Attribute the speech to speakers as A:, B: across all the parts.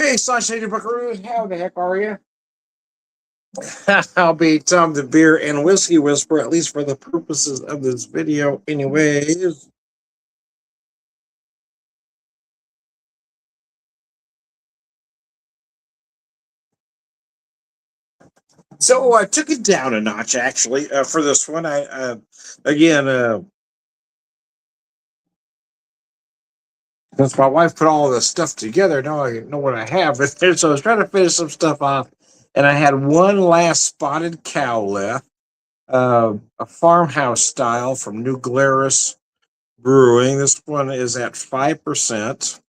A: Hey, Sunshine Buckaroos, how the heck are you? I'll be Tom the Beer and Whiskey Whisperer, at least for the purposes of this video, anyways. So I took it down a notch, actually, for this one. Again, since my wife put all this stuff together, now I know what I have. So I was trying to finish some stuff off, and I had one last spotted cow left, a farmhouse style from New Glarus Brewing. This one is at 5%.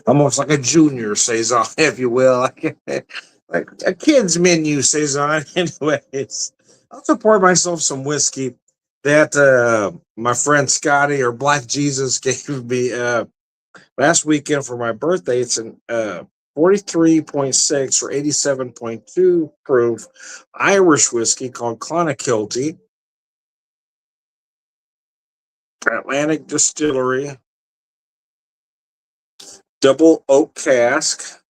A: Almost like a junior saison, if you will, like a kid's menu saison. Anyways, I'll support myself some whiskey that my friend Scotty or Black Jesus gave me last weekend for my birthday. It's an 43.6 or 87.2 proof Irish whiskey called Clonakilty, Atlantic Distillery, double oak cask.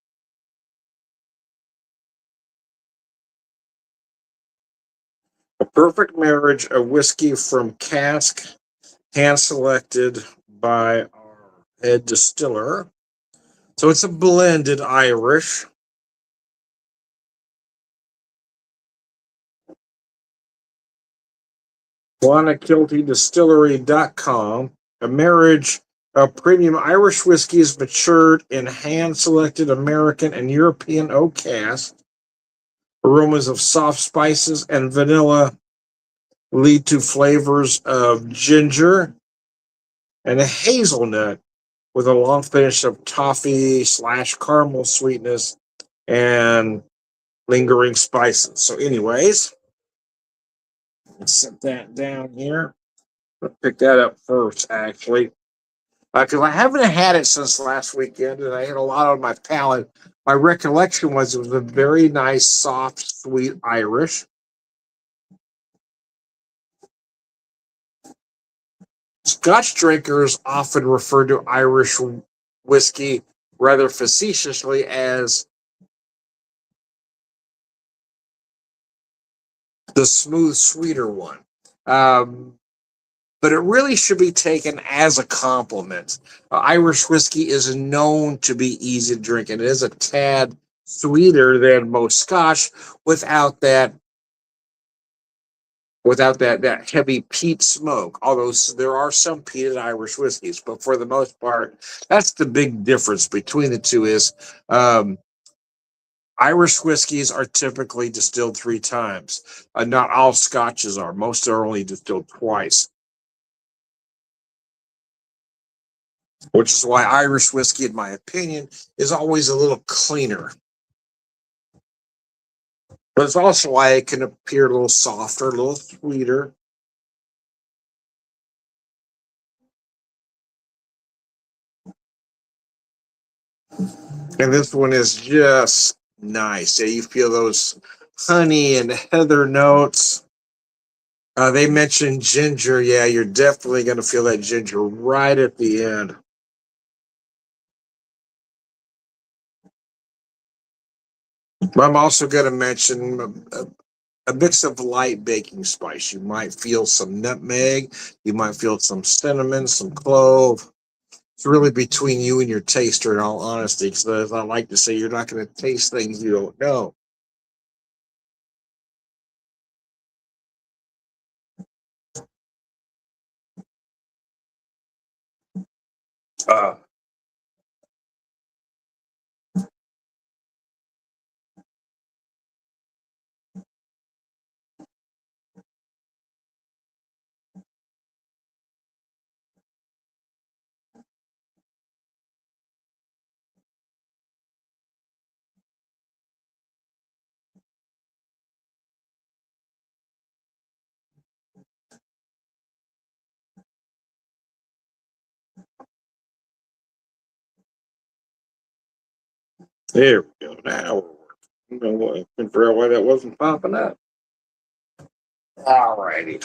A: A perfect marriage of whiskey from cask, hand selected by our head distiller. So it's a blended Irish. ClonakiltyDistillery.com. A marriage of premium Irish whiskeys matured in hand selected American and European oak cask. Aromas of soft spices and vanilla lead to flavors of ginger and a hazelnut with a long finish of toffee / caramel sweetness and lingering spices. So, anyways, let's set that down here. Let's pick that up first, actually, because I haven't had it since last weekend, and I had a lot on my palate. My recollection was it was a very nice, soft, sweet Irish. Scotch drinkers often refer to Irish whiskey rather facetiously as the smooth, sweeter one. But it really should be taken as a compliment. Irish whiskey is known to be easy to drink, and it is a tad sweeter than most Scotch without that heavy peat smoke. Although there are some peated Irish whiskeys, but for the most part, that's the big difference between the two. Is Irish whiskeys are typically distilled 3 times. Not all Scotches are. Most are only distilled twice, which is why Irish whiskey, in my opinion, is always a little cleaner. But it's also why it can appear a little softer, a little sweeter. And this one is just nice. Yeah, you feel those honey and heather notes. They mentioned ginger. Yeah, you're definitely going to feel that ginger right at the end. I'm also going to mention a mix of light baking spice. You might feel some nutmeg. You might feel some cinnamon, some clove. It's really between you and your taster, in all honesty. Because as I like to say, you're not going to taste things you don't know. Uh, there we go. Now we're working. I couldn't figure out why that wasn't popping up. All righty.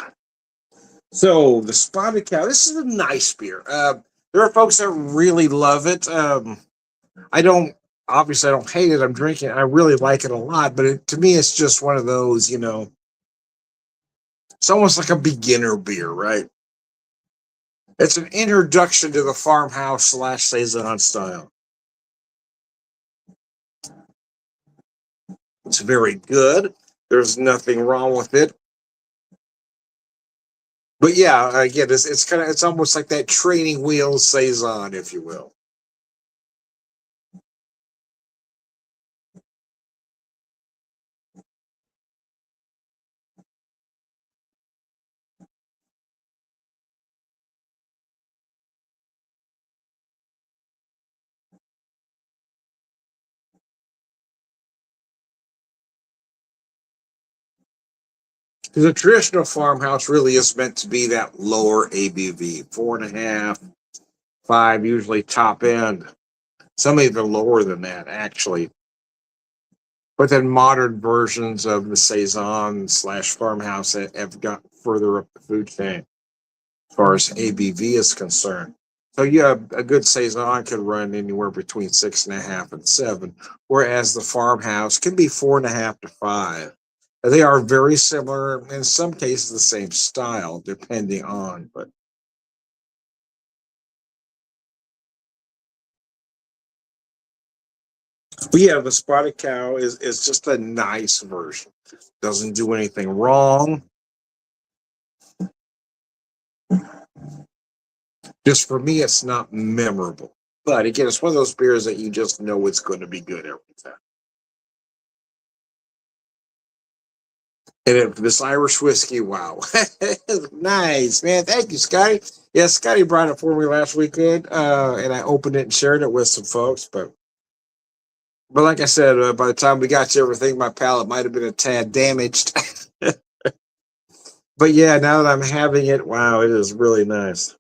A: So the spotted cow. This is a nice beer. There are folks that really love it. I don't, obviously, I don't hate it. I'm drinking it. I really like it a lot, but to me, it's just one of those, it's almost like a beginner beer, right? It's an introduction to the farmhouse slash saison style. It's very good. There's nothing wrong with it. But yeah, again, it's almost like that training wheels saison, if you will. Because a traditional farmhouse really is meant to be that lower ABV, 4.5, 5, usually top end. Some even lower than that, actually. But then modern versions of the saison slash farmhouse have got further up the food chain as far as ABV is concerned. So yeah, a good saison can run anywhere between 6.5 and 7, whereas the farmhouse can be 4.5 to 5. They are very similar, in some cases the same style, depending on. But yeah, the spotted cow is just a nice version. Doesn't do anything wrong. Just for me, it's not memorable. But again, it's one of those beers that you just know it's going to be good every time. And this Irish whiskey, wow. Nice, man. Thank you, Scotty. Yeah, Scotty brought it for me last weekend, and I opened it and shared it with some folks. But like I said, by the time we got to everything, my palate might have been a tad damaged. But yeah, now that I'm having it, wow, it is really nice.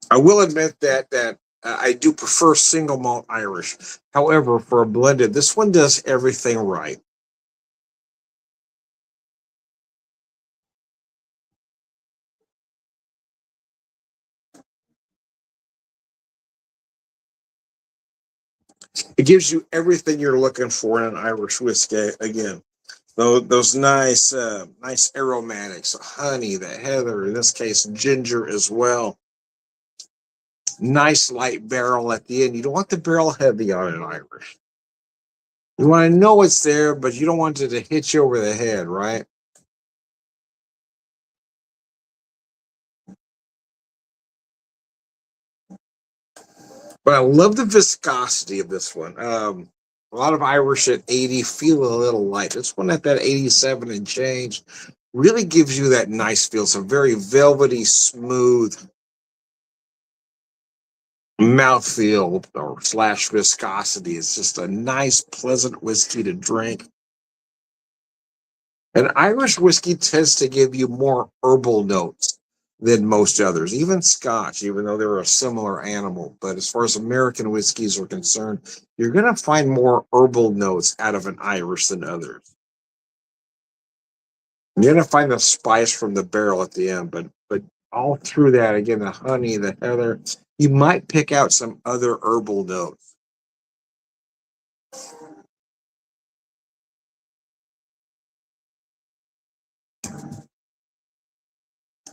A: I will admit that I do prefer single malt Irish. However, for a blended, this one does everything right. It gives you everything you're looking for in an Irish whiskey. Again, those nice aromatics, honey, the heather, in this case, ginger as well. Nice light barrel at the end. You don't want the barrel heavy on an Irish. You want to know it's there, but you don't want it to hit you over the head, right? But I love the viscosity of this one. A lot of Irish at 80 feel a little light. This one at that 87 and change really gives you that nice feel. It's a very velvety, smooth mouthfeel or slash viscosity. It's just a nice, pleasant whiskey to drink. And Irish whiskey tends to give you more herbal notes than most others, even Scotch, even though they're a similar animal. But as far as American whiskeys are concerned, you're going to find more herbal notes out of an Irish than others. You're going to find the spice from the barrel at the end, but all through that, again, the honey, the heather, you might pick out some other herbal notes.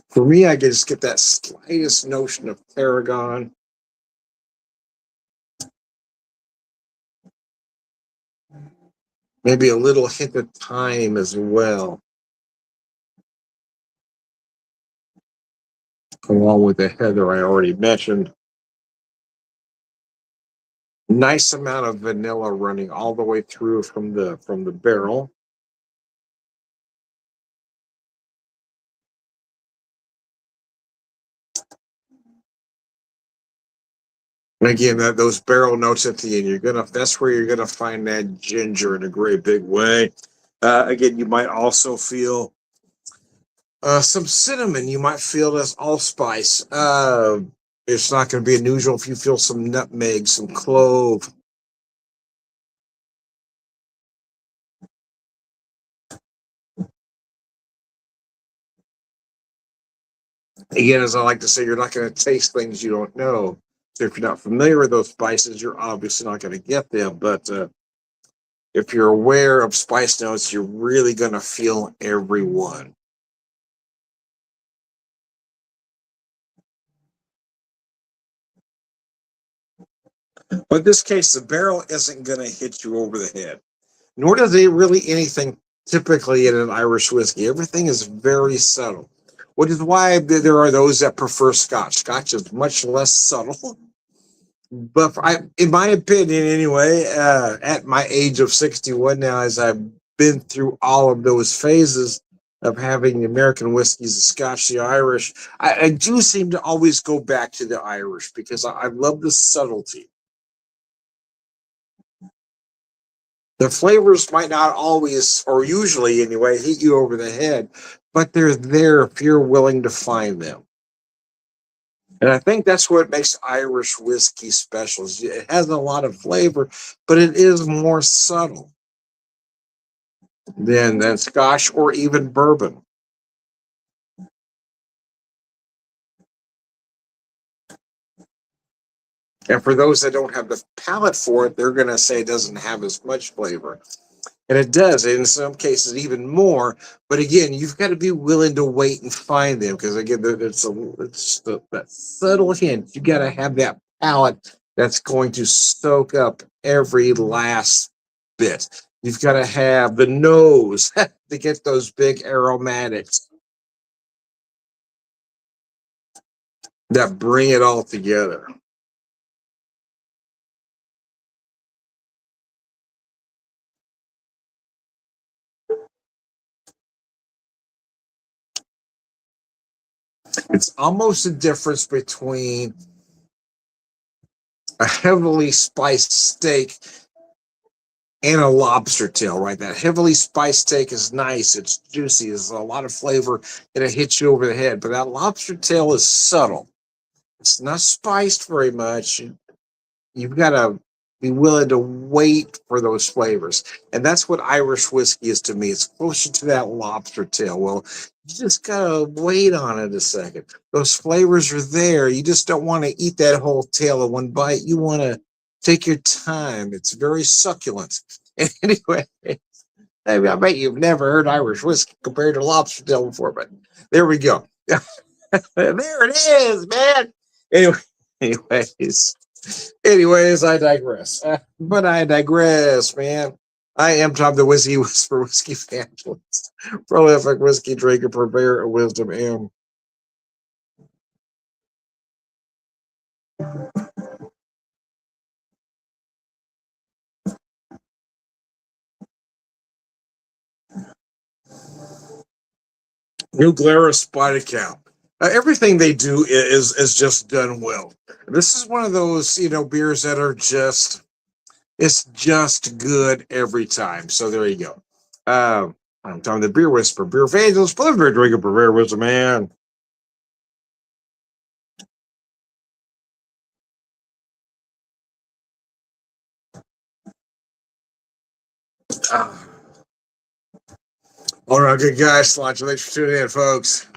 A: For me, I just get that slightest notion of tarragon. Maybe a little hint of thyme as well, along with the heather I already mentioned. Nice amount of vanilla running all the way through from the barrel. And again, those barrel notes at the end, that's where you're gonna find that ginger in a great big way. Again, you might also feel some cinnamon. You might feel this allspice. It's not going to be unusual if you feel some nutmeg, some clove. Again, as I like to say, you're not going to taste things you don't know. So if you're not familiar with those spices, you're obviously not going to get them. But if you're aware of spice notes, you're really going to feel every one. But in this case, the barrel isn't going to hit you over the head, nor does it really anything typically in an Irish whiskey. Everything is very subtle, which is why there are those that prefer Scotch. Scotch is much less subtle. But in my opinion, anyway, at my age of 61 now, as I've been through all of those phases of having the American whiskeys, the Scotch, the Irish, I do seem to always go back to the Irish because I love the subtlety. The flavors might not always, or usually anyway, hit you over the head, but they're there if you're willing to find them. And I think that's what makes Irish whiskey special. It has a lot of flavor, but it is more subtle than Scotch or even bourbon. And for those that don't have the palate for it, they're going to say it doesn't have as much flavor. And it does, in some cases, even more. But again, you've got to be willing to wait and find them because, again, that subtle hint. You got to have that palate that's going to soak up every last bit. You've got to have the nose to get those big aromatics that bring it all together. It's almost a difference between a heavily spiced steak and a lobster tail, right? That heavily spiced steak is nice, it's juicy, there's a lot of flavor, and it hits you over the head. But that lobster tail is subtle. It's not spiced very much. You've got to be willing to wait for those flavors. And that's what Irish whiskey is to me. It's closer to that lobster tail. Well, you just got to wait on it a second. Those flavors are there. You just don't want to eat that whole tail in one bite. You want to take your time. It's very succulent. Anyway, I bet you've never heard Irish whiskey compared to lobster tail before, but there we go. There it is, man. Anyway, anyways, anyways, I digress. But I digress, man. I am Tom the Whiskey Whisper, whiskey evangelist, prolific whiskey drinker, purveyor of wisdom, and New Glarus Spotted Cow. Everything they do is just done well. This is one of those beers that are just it's just good every time. So there you go. I'm Tom the Beer Whisperer, beer evangelist, prolific drinker, purveyor of wisdom, man. All right, good guys. Thanks for tuning in, folks.